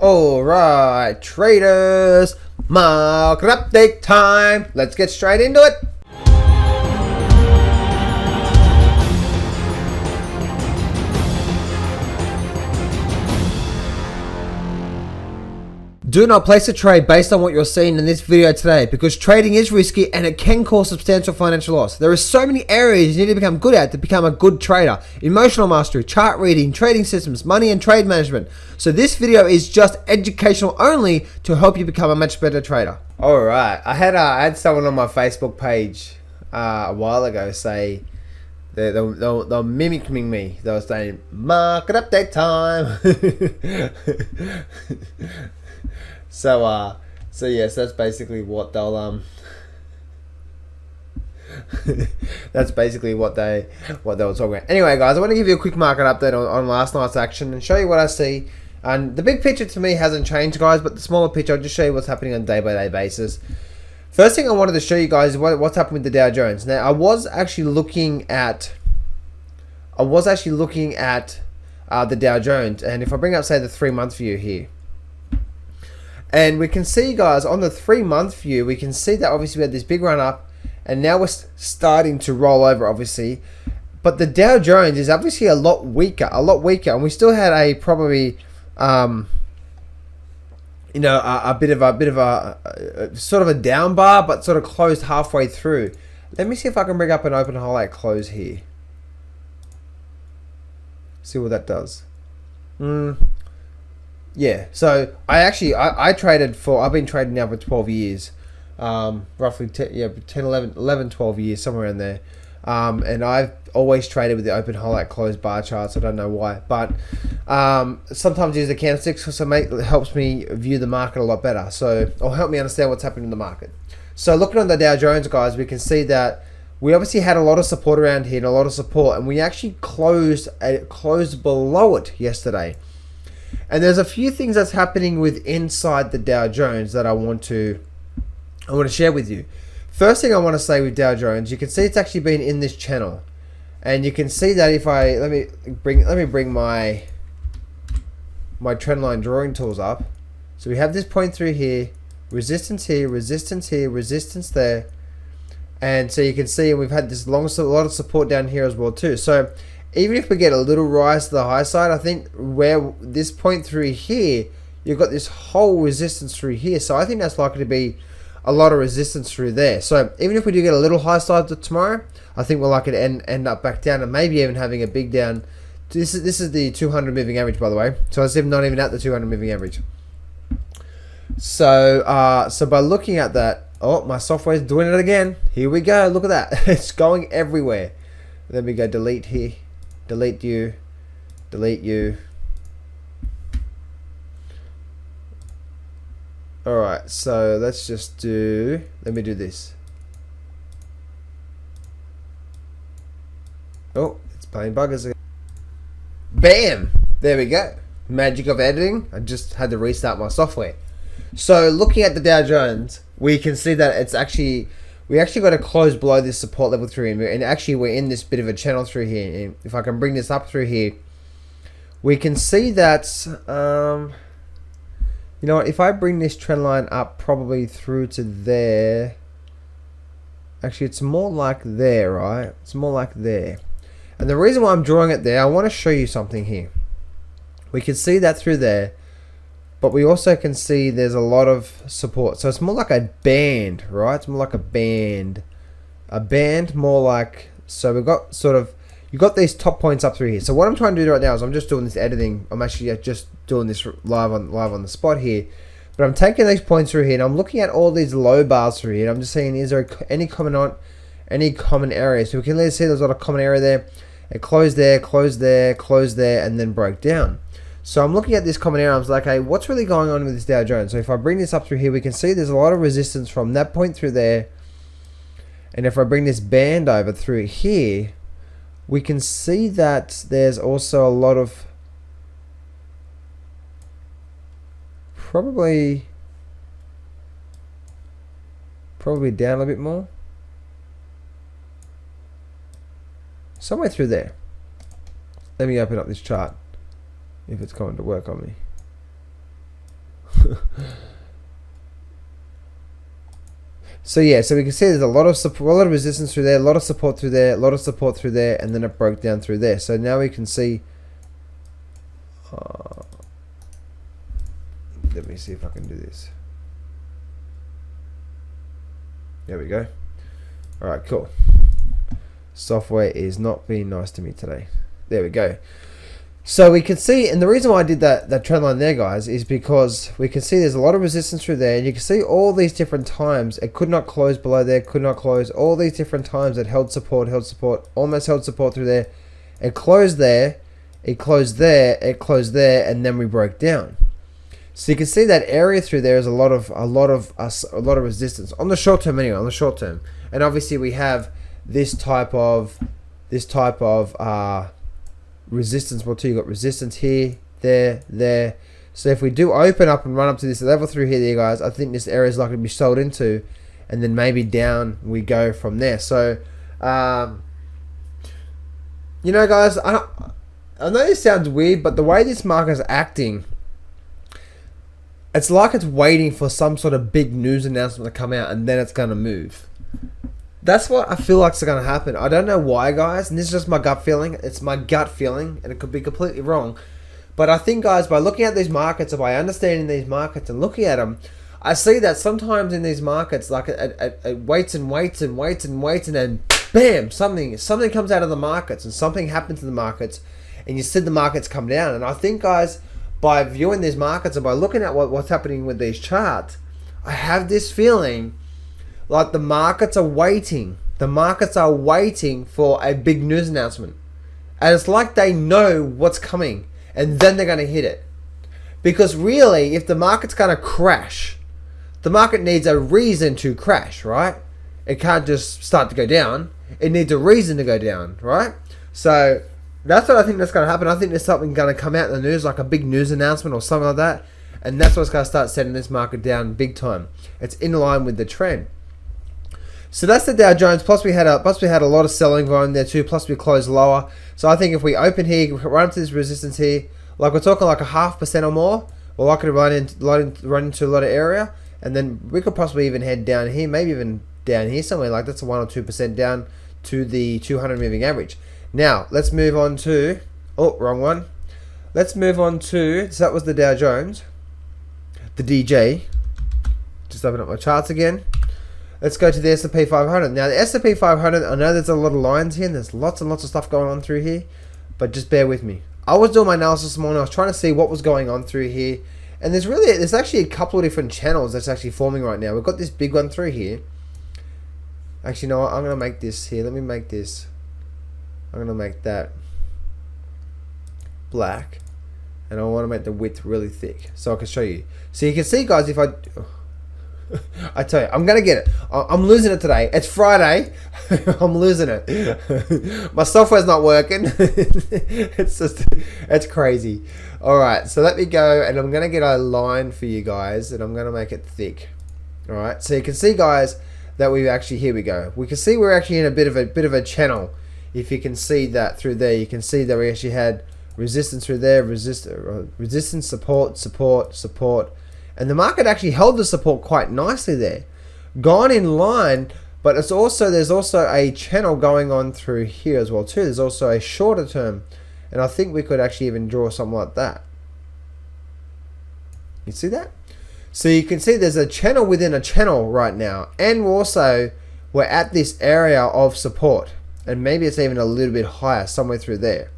Alright, traders, market update time. Let's get straight into it. Do not place a trade based on what you're seeing in this video today, because trading is risky and it can cause substantial financial loss. There are so many areas you need to become good at to become a good trader. Emotional mastery, chart reading, trading systems, money and trade management. So this video is just educational only to help you become a much better trader. Alright, I had someone on my Facebook page a while ago say, they're mimicking me. They were saying, market update time. So yes, that's basically what they'll that's basically what they were talking about. Anyway, guys, I want to give you a quick market update on last night's action and show you what I see. And the big picture to me hasn't changed, guys, but the smaller picture, I'll just show you what's happening on a day-by-day basis. First thing I wanted to show you guys is what's happened with the Dow Jones. Now, I was actually looking at the Dow Jones, and if I bring up, say, the 3-month view here. And we can see, guys, on the 3-month view, we can see that obviously we had this big run up, and now we're starting to roll over, obviously. But the Dow Jones is obviously a lot weaker, and we still had a probably, a bit of a sort of a down bar, but sort of closed halfway through. Let me see if I can bring up an open highlight close here. See what that does. Yeah, so I've been trading now for 12 years, roughly 11, 12 years, somewhere in there. And I've always traded with the open highlight closed bar charts. I don't know why, but sometimes use the candlesticks, so it helps me view the market a lot better. So it'll help me understand what's happening in the market. So looking on the Dow Jones, guys, we can see that we obviously had a lot of support around here and a lot of support, and we actually closed below it yesterday. And there's a few things that's happening with inside the Dow Jones that I want to share with you. First thing I want to say with Dow Jones, you can see it's actually been in this channel, and you can see that if I let me bring my trend line drawing tools up. So we have this point through here, resistance here, resistance here, resistance there, and so you can see we've had this lot of support down here as well too. So even if we get a little rise to the high side, I think where this point through here, you've got this whole resistance through here. So I think that's likely to be a lot of resistance through there. So even if we do get a little high side to tomorrow, I think we're likely to end up back down and maybe even having a big down. This is the 200 moving average, by the way. So it's not even at the 200 moving average. So so by looking at that, oh, my software is doing it again. Here we go. Look at that. It's going everywhere. Let me go delete here. Delete you, delete you. Alright, so let's just let me do this. Oh, it's playing buggers again. Bam! There we go. Magic of editing. I just had to restart my software. So looking at the Dow Jones, we can see that we actually got to close below this support level through here, and actually we're in this bit of a channel through here. And if I can bring this up through here, we can see that, you know what, if I bring this trend line up probably through to there, actually it's more like there, right? It's more like there. And the reason why I'm drawing it there, I want to show you something here. We can see that through there, but we also can see there's a lot of support. So it's more like a band, right? It's more like a band. A band, more like, so we've got you got these top points up through here. So what I'm trying to do right now is I'm just doing this editing. I'm actually just doing this live on the spot here. But I'm taking these points through here and I'm looking at all these low bars through here. And I'm just saying, is there any common areas? So we can see there's a lot of common area there. It closed there, closed there, closed there, and then broke down. So I'm looking at this common area. I was like, hey, what's really going on with this Dow Jones? So if I bring this up through here, we can see there's a lot of resistance from that point through there. And if I bring this band over through here, we can see that there's also a lot of probably down a bit more. Somewhere through there. Let me open up this chart. If it's going to work on me. So yeah, so we can see there's a lot of support, a lot of resistance through there, a lot of support through there, a lot of support through there, and then it broke down through there. So now we can see. Let me see if I can do this. There we go. All right, cool. Software is not being nice to me today. There we go. So we can see, and the reason why I did that trend line there, guys, is because we can see there's a lot of resistance through there, and you can see all these different times it could not close below there, could not close. All these different times it held support, almost held support through there. It closed there, it closed there, it closed there, and then we broke down. So you can see that area through there is a lot of resistance on the short term anyway, on the short term. And obviously we have this type of resistance. Well, too, you got resistance here, there. So if we do open up and run up to this level through here, there, guys, I think this area is likely to be sold into, and then maybe down we go from there. So, you know, guys, I know this sounds weird, but the way this market is acting, it's like it's waiting for some sort of big news announcement to come out, and then it's going to move. That's what I feel like is going to happen. I don't know why, guys, and this is just my gut feeling. It's my gut feeling, and it could be completely wrong. But I think, guys, by looking at these markets, or by understanding these markets and looking at them, I see that sometimes in these markets, like it waits and waits and waits and waits, and then bam, something comes out of the markets, and something happens to the markets, and you see the markets come down. And I think, guys, by viewing these markets and by looking at what's happening with these charts, I have this feeling like the markets are waiting. The markets are waiting for a big news announcement. And it's like they know what's coming, and then they're going to hit it. Because really, if the market's going to crash, the market needs a reason to crash, right? It can't just start to go down. It needs a reason to go down, right? So that's what I think that's going to happen. I think there's something going to come out in the news, like a big news announcement or something like that. And that's what's going to start setting this market down big time. It's in line with the trend. So that's the Dow Jones. Plus we had a lot of selling volume there too. Plus we closed lower. So I think if we open here, run up to this resistance here, like we're talking like a 0.5% or more, we're likely to run into a lot of area, and then we could possibly even head down here, maybe even down here somewhere. Like that's a 1 or 2% down to the 200 moving average. Now let's move on to wrong one. Let's move on to, so that was the Dow Jones, the DJ. Just open up my charts again. Let's go to the S&P 500. Now, the S&P 500, I know there's a lot of lines here, and there's lots and lots of stuff going on through here, but just bear with me. I was doing my analysis this morning. I was trying to see what was going on through here, and there's actually a couple of different channels that's actually forming right now. We've got this big one through here. Actually, you know what? I'm going to make this here. Let me make this. I'm going to make that black, and I want to make the width really thick so I can show you. So you can see, guys, if I tell you, I'm going to get it. I'm losing it today. It's Friday. I'm losing it. My software's not working. It's crazy. All right, so let me go, and I'm going to get a line for you guys, and I'm going to make it thick. All right, so you can see, guys, that we actually, here we go. We can see we're actually in a bit of a channel. If you can see that through there, you can see that we actually had resistance through there, resistance, support. And the market actually held the support quite nicely there. Gone in line, but there's also a channel going on through here as well too. There's also a shorter term. And I think we could actually even draw something like that. You see that? So you can see there's a channel within a channel right now. And we're at this area of support. And maybe it's even a little bit higher, somewhere through there.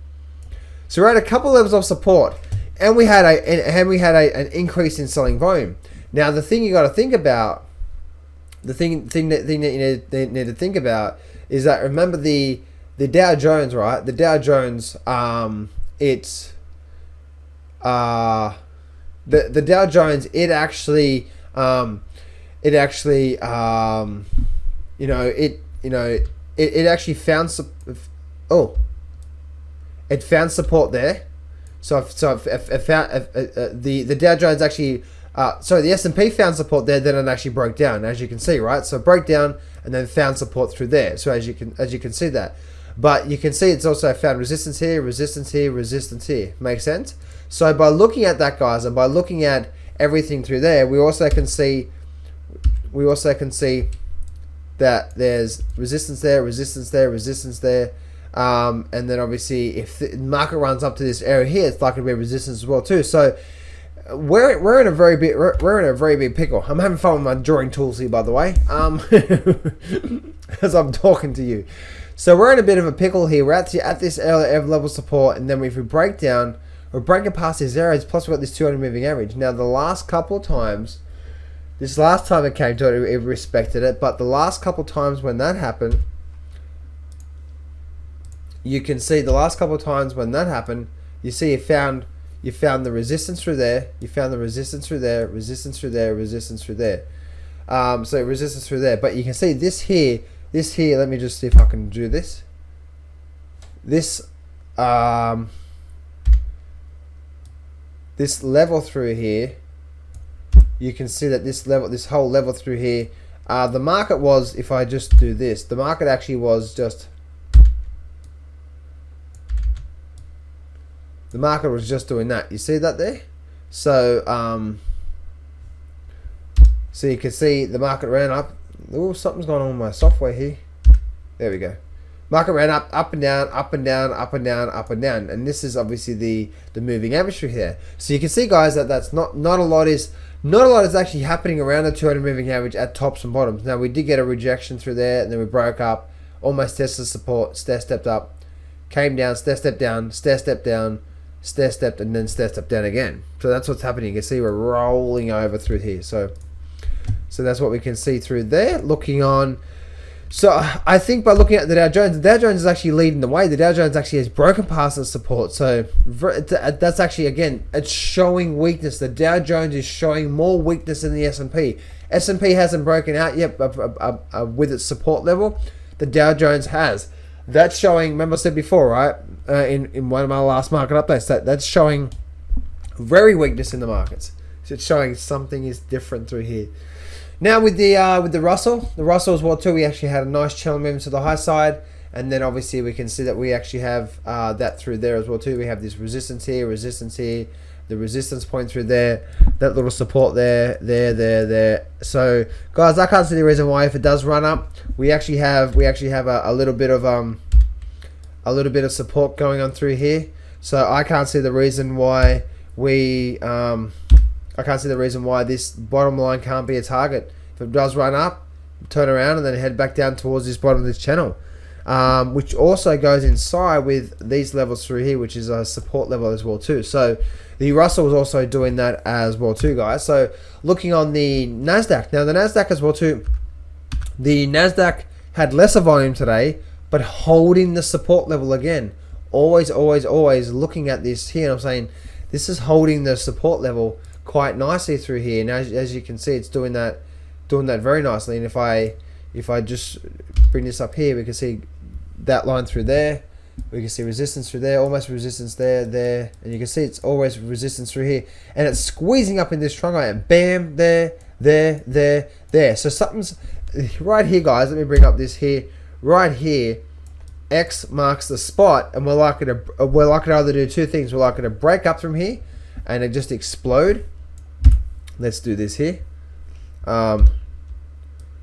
So we're at a couple levels of support. And we had an increase in selling volume. Now the thing you got to think about, that you need to think about is that, remember the Dow Jones, right? The Dow Jones, the Dow Jones, it actually found support there. So the Dow Jones actually, the S&P found support there, then it actually broke down, as you can see, right? So it broke down and then found support through there. So as you can see that, but you can see it's also found resistance here, resistance here, resistance here. Makes sense? So by looking at that, guys, and by looking at everything through there, we also can see that there's resistance there, resistance there, resistance there, and then obviously if the market runs up to this area here, it's likely to be resistance as well too. So we're in a very big pickle. I'm having fun with my drawing tools here, by the way, as I'm talking to you. So we're in a bit of a pickle here. We're at this level support, and then if we break down, we're breaking past these areas. Plus, we've got this 200 moving average. Now, the last couple of times. This last time it came to it, it respected it, but the last couple times when that happened, you can see the last couple times when that happened, you see you found the resistance through there, you found the resistance through there, resistance through there, resistance through there. So resistance through there, but you can see this here, let me just see if I can do this. This level through here, you can see that this whole level through here, the market was, if I just do this, the market actually was just, the market was just doing that. You see that there? So, so you can see the market ran up. Oh, something's going on with my software here. There we go. Market ran up and down, up and down, up and down, up and down, and this is obviously the moving average through here. So you can see, guys, that that's not a lot is actually happening around the 200 moving average at tops and bottoms. Now we did get a rejection through there, and then we broke up, almost tested support, stepped up, came down, stepped down, stepped down, stepped, and then stepped down again. So that's what's happening. You can see we're rolling over through here. So that's what we can see through there. Looking on. So I think by looking at the Dow Jones is actually leading the way. The Dow Jones actually has broken past the support. So that's actually, again, it's showing weakness. The Dow Jones is showing more weakness than the S&P. S&P hasn't broken out yet with its support level. The Dow Jones has. That's showing, remember I said before, right, in one of my last market updates, that's showing very weakness in the markets. So it's showing something is different through here. Now with the Russell as well too, we actually had a nice channel movement to the high side, and then obviously we can see that we actually have that through there as well too. We have this resistance here, the resistance point through there, that little support there. So guys, I can't see the reason why, if it does run up, we actually have a little bit of support going on through here. So I can't see the reason why this bottom line can't be a target. If it does run up, turn around and then head back down towards this bottom of this channel, which also goes inside with these levels through here, which is a support level as well too. So the Russell was also doing that as well too, guys. So looking on the Nasdaq, now the Nasdaq as well too, the Nasdaq had lesser volume today, but holding the support level again. Always looking at this here, and I'm saying this is holding the support level quite nicely through here. And as you can see, it's doing that very nicely. And if I just bring this up here, we can see that line through there. We can see resistance through there, almost resistance there, and you can see it's always resistance through here, and it's squeezing up in this triangle, and bam, there. So something's right here, guys. Let me bring up this here, right here. X marks the spot, and we're likely to either do two things. We're likely to break up from here, and it just explode. Let's do this here. We're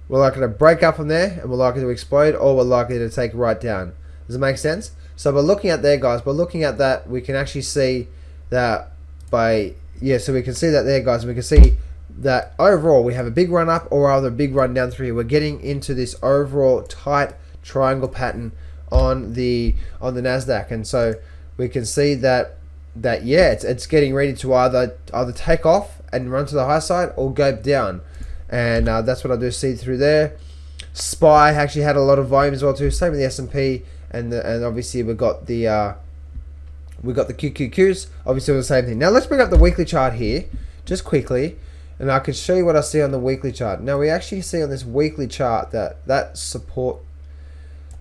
likely to break up from there, and we're likely to explode, or we're likely to take right down. Does it make sense? So by looking at there, guys, by looking at that, we can actually see that so we can see that there, guys, and we can see that overall we have a big run up, or rather a big run down through here. We're getting into this overall tight triangle pattern on the Nasdaq, and so we can see that it's getting ready to either take off and run to the high side or go down, and that's what I do see through there. SPY actually had a lot of volume as well too. Same with the S&P, and obviously we got the QQQs. Obviously the same thing. Now let's bring up the weekly chart here, just quickly, and I can show you what I see on the weekly chart. Now we actually see on this weekly chart that support,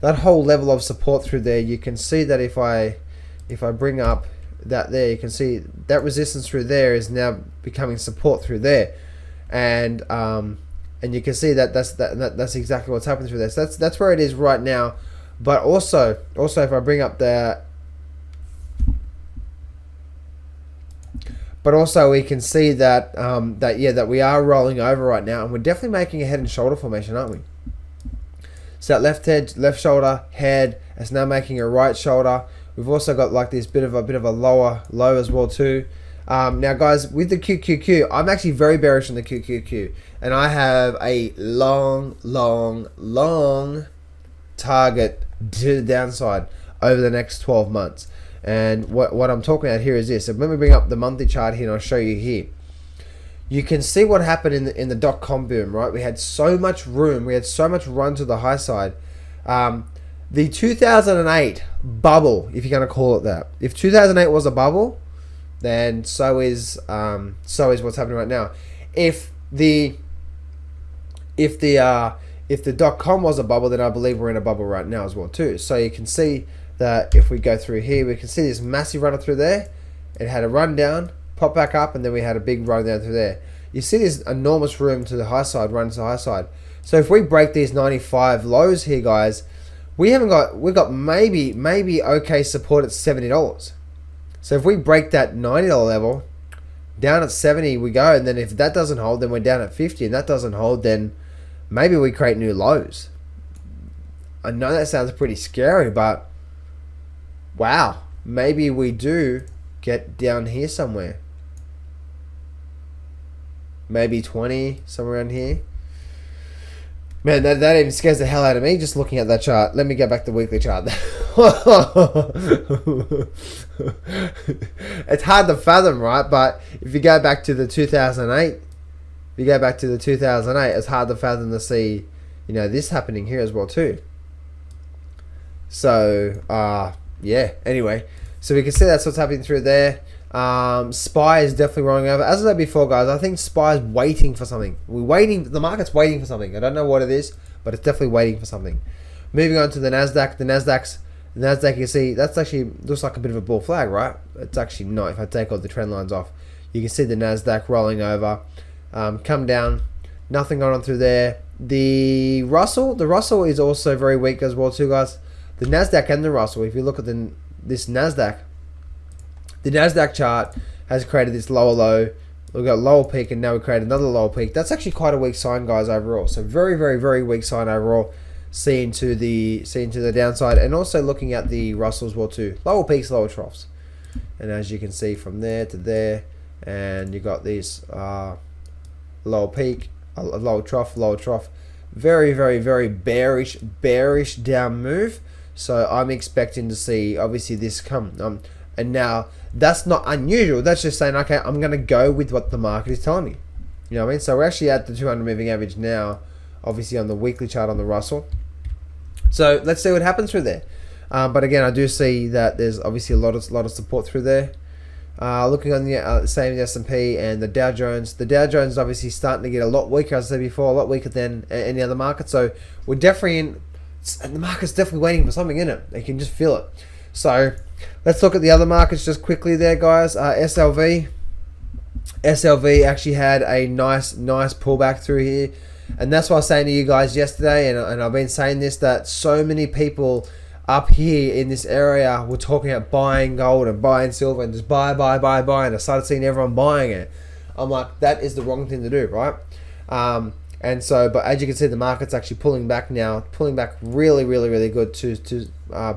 that whole level of support through there. You can see that if I bring up that there, you can see that resistance through there is now becoming support through there, and you can see that's exactly what's happening through there. So that's where it is right now. But also if I bring up the but also we can see that that we are rolling over right now, and we're definitely making a head and shoulder formation, aren't we? So that left shoulder, head, it's now making a right shoulder. We've also got like this bit of a lower low as well too. Now guys, with the QQQ, I'm actually very bearish on the QQQ, and I have a long target to the downside over the next 12 months. And what I'm talking about here is this. So let me bring up the monthly chart here and I'll show you here. You can see what happened in the dot-com boom, right? We had so much room, we had so much run to the high side. The 2008 bubble, if you're going to call it that. If 2008 was a bubble, then so is what's happening right now. If the dot-com was a bubble, then I believe we're in a bubble right now as well too. So you can see that if we go through here, we can see this massive run up through there. It had a run down, pop back up, and then we had a big run down through there. You see this enormous room to the high side, run to the high side. So if we break these 95 lows here, guys, we've got maybe okay support at $70. So if we break that $90 level, down at 70 we go, and then if that doesn't hold, then we're down at 50, and that doesn't hold, then maybe we create new lows. I know that sounds pretty scary, but wow, maybe we do get down here somewhere. Maybe 20, somewhere around here. Man, that even scares the hell out of me just looking at that chart. Let me get back to the weekly chart. It's hard to fathom, right? But if you go back to the 2008, it's hard to fathom to see, this happening here as well too. So, yeah. Anyway, so we can see that's what's happening through there. SPY is definitely rolling over. As I said before, guys, I think SPY is waiting for something. The market's waiting for something. I don't know what it is, but it's definitely waiting for something. Moving on to the Nasdaq. The Nasdaq, you see, that's actually looks like a bit of a bull flag, right? It's actually not. If I take all the trend lines off, you can see the Nasdaq rolling over, come down, nothing going on through there. The Russell is also very weak as well too, guys. The Nasdaq and the Russell, if you look at this Nasdaq, the Nasdaq chart has created this lower low. We've got lower peak, and now we create another lower peak. That's actually quite a weak sign, guys, overall. So very weak sign overall, seen to the downside, and also looking at the Russell as well too. Lower peaks, lower troughs, and as you can see from there to there, and you got these lower peak, a lower trough. Very bearish down move. So I'm expecting to see obviously this come. And now that's not unusual. That's just saying, okay, I'm going to go with what the market is telling me. You know what I mean? So we're actually at the 200 moving average now, obviously on the weekly chart on the Russell. So let's see what happens through there. But again, I do see that there's obviously a lot of support through there. Looking on the same S&P and the Dow Jones. The Dow Jones is obviously starting to get a lot weaker, as I said before, a lot weaker than any other market. So we're definitely the market's definitely waiting for something in it. You can just feel it. So let's look at the other markets just quickly there, guys. SLV actually had a nice pullback through here, and that's what I was saying to you guys yesterday, and I've been saying this, that so many people up here in this area were talking about buying gold and buying silver and just buy, and I started seeing everyone buying it. I'm like, that is the wrong thing to do, right? And so, but as you can see, the market's actually pulling back now, really good to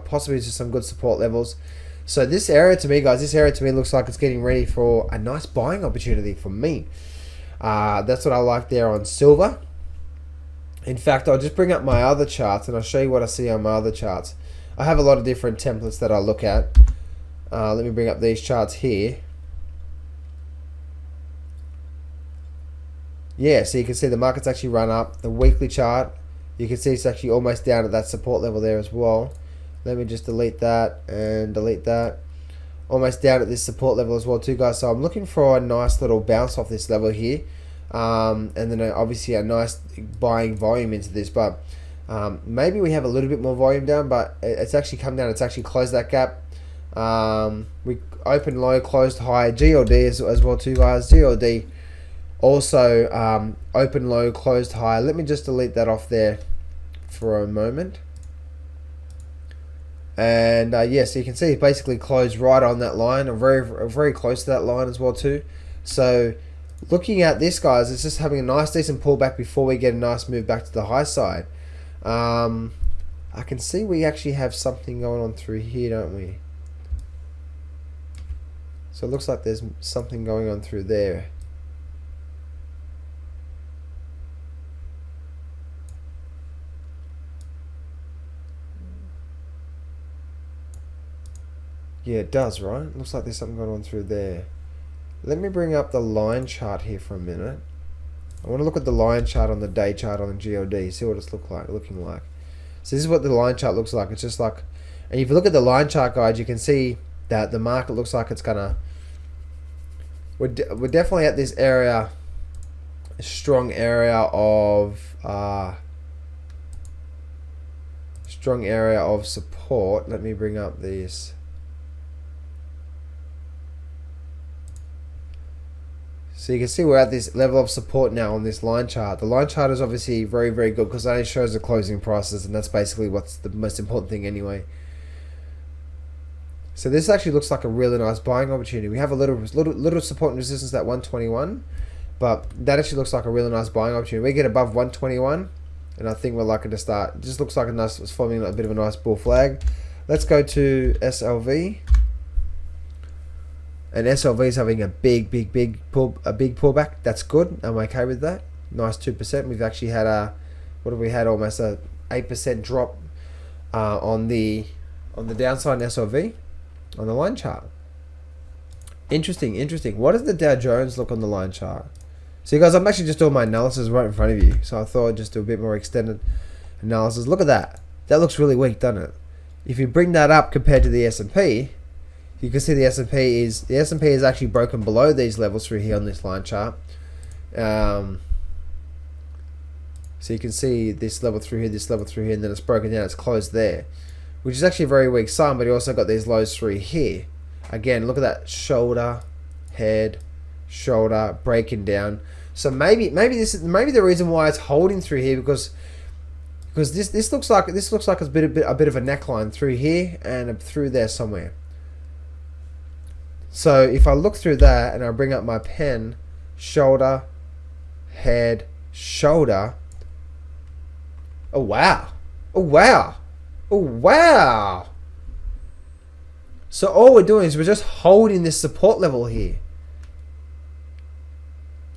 possibly to some good support levels. So this area to me, guys, looks like it's getting ready for a nice buying opportunity for me. That's what I like there on silver. In fact, I'll just bring up my other charts and I'll show you what I see on my other charts. I have a lot of different templates that I look at. Let me bring up these charts here. Yeah, so you can see the market's actually run up. The weekly chart, you can see it's actually almost down at that support level there as well. Let me just delete that and delete that. Almost down at this support level as well too, guys. So I'm looking for a nice little bounce off this level here. And then obviously a nice buying volume into this. But maybe we have a little bit more volume down, but it's actually come down. It's actually closed that gap. We opened low, closed high. GLD as well too, guys. GLD also open low, closed high. Let me just delete that off there for a moment. And yeah, so you can see it basically closed right on that line, or very close to that line as well too. So looking at this, guys, it's just having a nice decent pullback before we get a nice move back to the high side. I can see we actually have something going on through here, don't we? So it looks like there's something going on through there. Yeah, it does, right? Looks like there's something going on through there. Let me bring up the line chart here for a minute. I want to look at the line chart on the day chart on the GLD, see what it's looking like. So this is what the line chart looks like. It's just like, and if you look at the line chart, guys, you can see that the market looks like it's gonna. We're definitely at this area, a strong area of support. Let me bring up these. So you can see we're at this level of support now on this line chart. The line chart is obviously very, very good because it only shows the closing prices, and that's basically what's the most important thing anyway. So this actually looks like a really nice buying opportunity. We have a little support and resistance at 121, but that actually looks like a really nice buying opportunity. We get above 121, and I think we're likely to start. It just looks like it's forming a bit of a nice bull flag. Let's go to SLV. And SLV is having a big pullback. That's good. I'm okay with that. Nice 2%. We've actually had almost a 8% drop on the downside in SLV on the line chart. Interesting. What does the Dow Jones look on the line chart? So, you guys, I'm actually just doing my analysis right in front of you. So I thought I'd just do a bit more extended analysis. Look at that. That looks really weak, doesn't it? If you bring that up compared to the S&P. You can see the S&P is actually broken below these levels through here on this line chart. So you can see this level through here, and then it's broken down. It's closed there, which is actually a very weak sign. But you also got these lows through here. Again, look at that shoulder, head, shoulder breaking down. So maybe the reason why it's holding through here because this looks like it's a bit of a neckline through here and through there somewhere. So if I look through that and I bring up my pen, shoulder, head, shoulder. Oh wow. So all we're doing is we're just holding this support level here.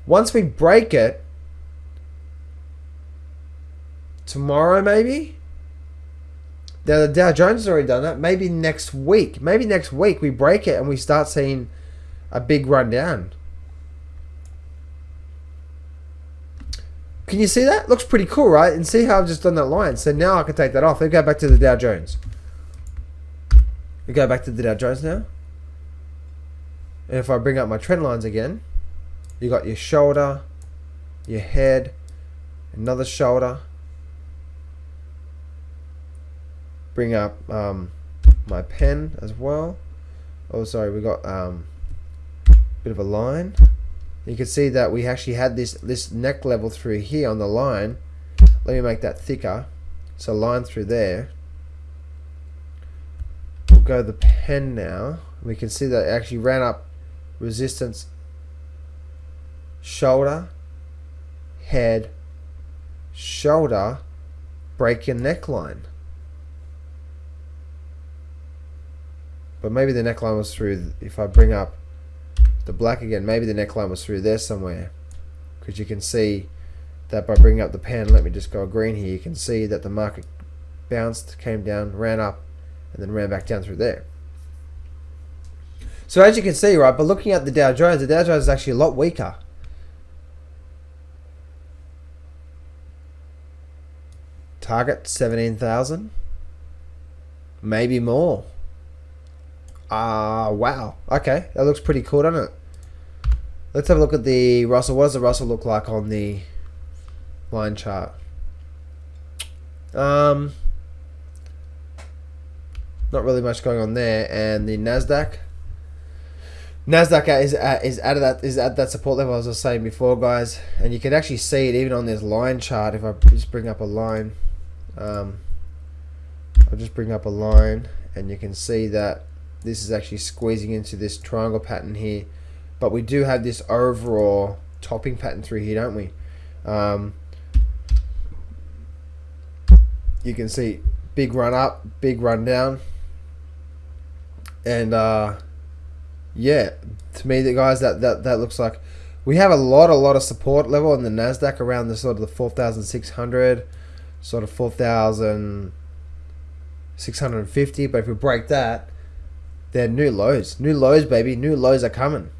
Once we break it, tomorrow maybe? Now the Dow Jones has already done that. Maybe next week we break it and we start seeing a big run down. Can you see that? Looks pretty cool, right? And see how I've just done that line. So now I can take that off. Let's go back to the Dow Jones. We go back to the Dow Jones now. And if I bring up my trend lines again, you got your shoulder, your head, another shoulder. Bring up my pen as well. Oh, sorry, we got bit of a line. You can see that we actually had this neck level through here on the line. Let me make that thicker. So line through there. We'll go the pen now. We can see that it actually ran up resistance, shoulder, head, shoulder, break your neckline. But maybe the neckline was through, if I bring up the black again, maybe the neckline was through there somewhere. Because you can see that by bringing up the pen, let me just go green here, you can see that the market bounced, came down, ran up, and then ran back down through there. So as you can see, right, but looking at the Dow Jones is actually a lot weaker. Target 17,000, maybe more. Wow. Okay, that looks pretty cool, doesn't it? Let's have a look at the Russell. What does the Russell look like on the line chart? Not really much going on there. And the Nasdaq. Nasdaq is at that support level as I was saying before, guys. And you can actually see it even on this line chart. If I just bring up a line, I'll just bring up a line, and you can see that this is actually squeezing into this triangle pattern here but we do have this overall topping pattern through here, don't we? You can see big run up, big run down, and yeah, to me, the guys, that looks like we have a lot of support level in the Nasdaq around the sort of the 4,600, sort of 4,650. But if we break that, they're new lows, baby, new lows are coming.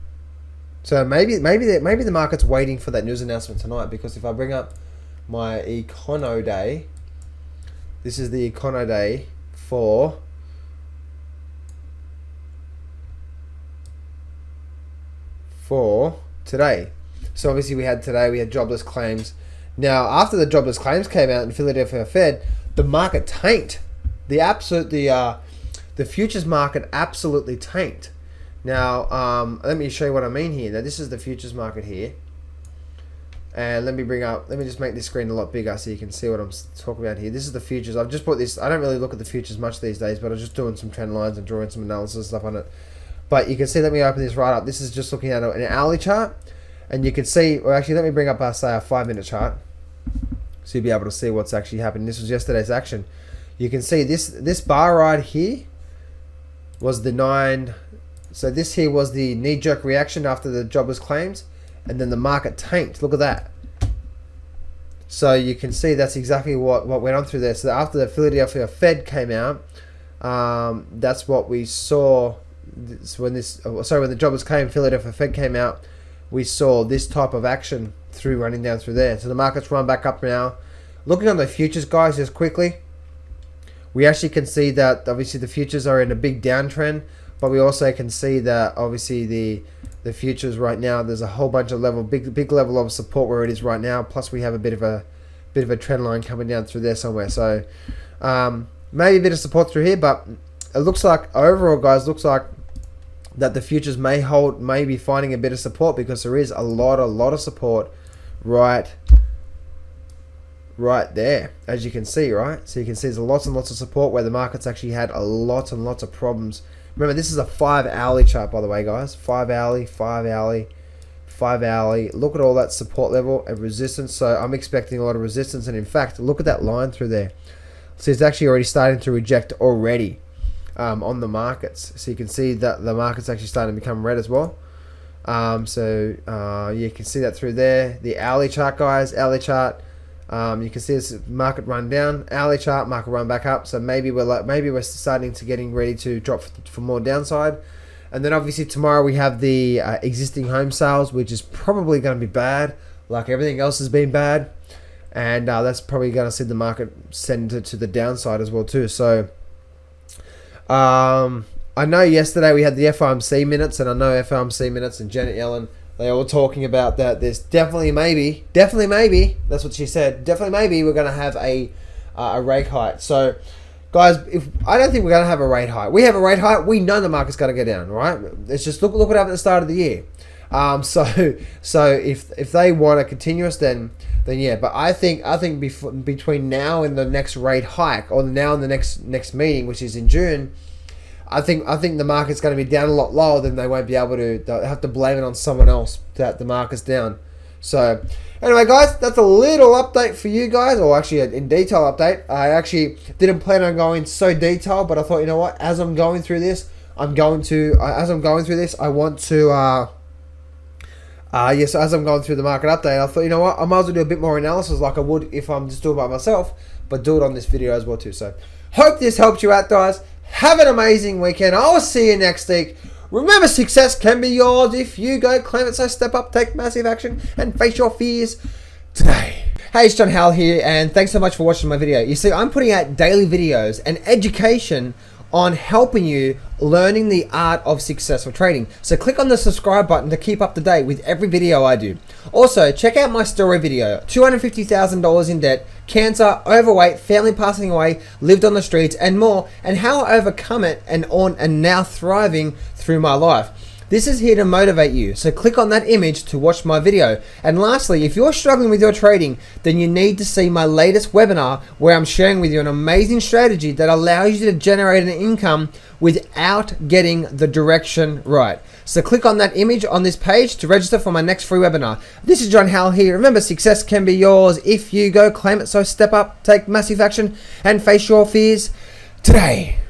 So maybe the market's waiting for that news announcement tonight, because if I bring up my Econo Day, this is the Econo Day for today. So obviously we had jobless claims. Now after the jobless claims came out in Philadelphia Fed, the market tanked. The futures market absolutely tanked. Now let me show you what I mean here. Now this is the futures market here, and let me just make this screen a lot bigger so you can see what I'm talking about here. This is the futures. I've just put this. I don't really look at the futures much these days, but I'm just doing some trend lines and drawing some analysis and stuff on it. But you can see, let me open this right up. This is just looking at an hourly chart. And you can see, or actually let me bring up our 5-minute chart, so you'll be able to see what's actually happening. This was yesterday's action. You can see this bar right here was the 9. So this here was the knee-jerk reaction after the jobless claims. And then the market tanked. Look at that. So you can see that's exactly what went on through there. So after the Philadelphia Fed came out, that's what we saw. When the jobless claim, Philadelphia Fed came out, we saw this type of action running down through there. So the market's run back up now. Looking on the futures, guys, just quickly, we actually can see that obviously the futures are in a big downtrend, but we also can see that obviously the futures right now, there's a whole bunch of big level of support where it is right now. Plus we have a bit of a trend line coming down through there somewhere. So maybe a bit of support through here, but it looks like overall, guys, that the futures may be finding a bit of support, because there is a lot of support right there, as you can see, right? So you can see there's lots and lots of support where the market's actually had a lot and lots of problems. Remember, this is a 5-hourly chart, by the way, guys. 5-hourly. Look at all that support level and resistance. So I'm expecting a lot of resistance, and in fact, look at that line through there. So it's actually already starting to reject already. On the markets, so you can see that the market's actually starting to become red as well. You can see that through there. The hourly chart, guys, you can see this market run down. Hourly chart, market run back up. So maybe we're starting to getting ready to drop for more downside. And then obviously tomorrow we have the existing home sales, which is probably going to be bad, like everything else has been bad, and that's probably going to see the market send to the downside as well too. So. I know yesterday we had the FOMC minutes, and I know FOMC minutes and Janet Yellen, they were talking about that there's definitely maybe, that's what she said, definitely maybe we're going to have a rate hike. So guys, I don't think we're going to have a rate hike. We have a rate hike, we know the market's going to go down, right? It's just look what happened at the start of the year. So if they want a continuous, then yeah. But I think between now and the next rate hike, or now and the next meeting, which is in June, I think the market's going to be down a lot lower. Then they won't be able to. They'll have to blame it on someone else that the market's down. So anyway, guys, that's a little update for you guys, or actually in detail update. I actually didn't plan on going so detailed, but I thought, you know what? As I'm going through this, I want to. So as I'm going through the market update, I thought, you know what, I might as well do a bit more analysis like I would if I'm just doing it by myself, but do it on this video as well too. So hope this helped you out, guys. Have an amazing weekend. I will see you next week. Remember, success can be yours if you go claim it. So step up, take massive action, and face your fears today. Hey, it's John Howell here, and thanks so much for watching my video. You see, I'm putting out daily videos and education on helping you learning the art of successful trading. So click on the subscribe button to keep up to date with every video I do. Also, check out my story video, $250,000 in debt, cancer, overweight, family passing away, lived on the streets, and more, and how I overcome it and now thriving through my life. This is here to motivate you, so click on that image to watch my video. And lastly, if you're struggling with your trading, then you need to see my latest webinar where I'm sharing with you an amazing strategy that allows you to generate an income without getting the direction right. So click on that image on this page to register for my next free webinar. This is John Howell here. Remember, success can be yours if you go claim it. So step up, take massive action, and face your fears today.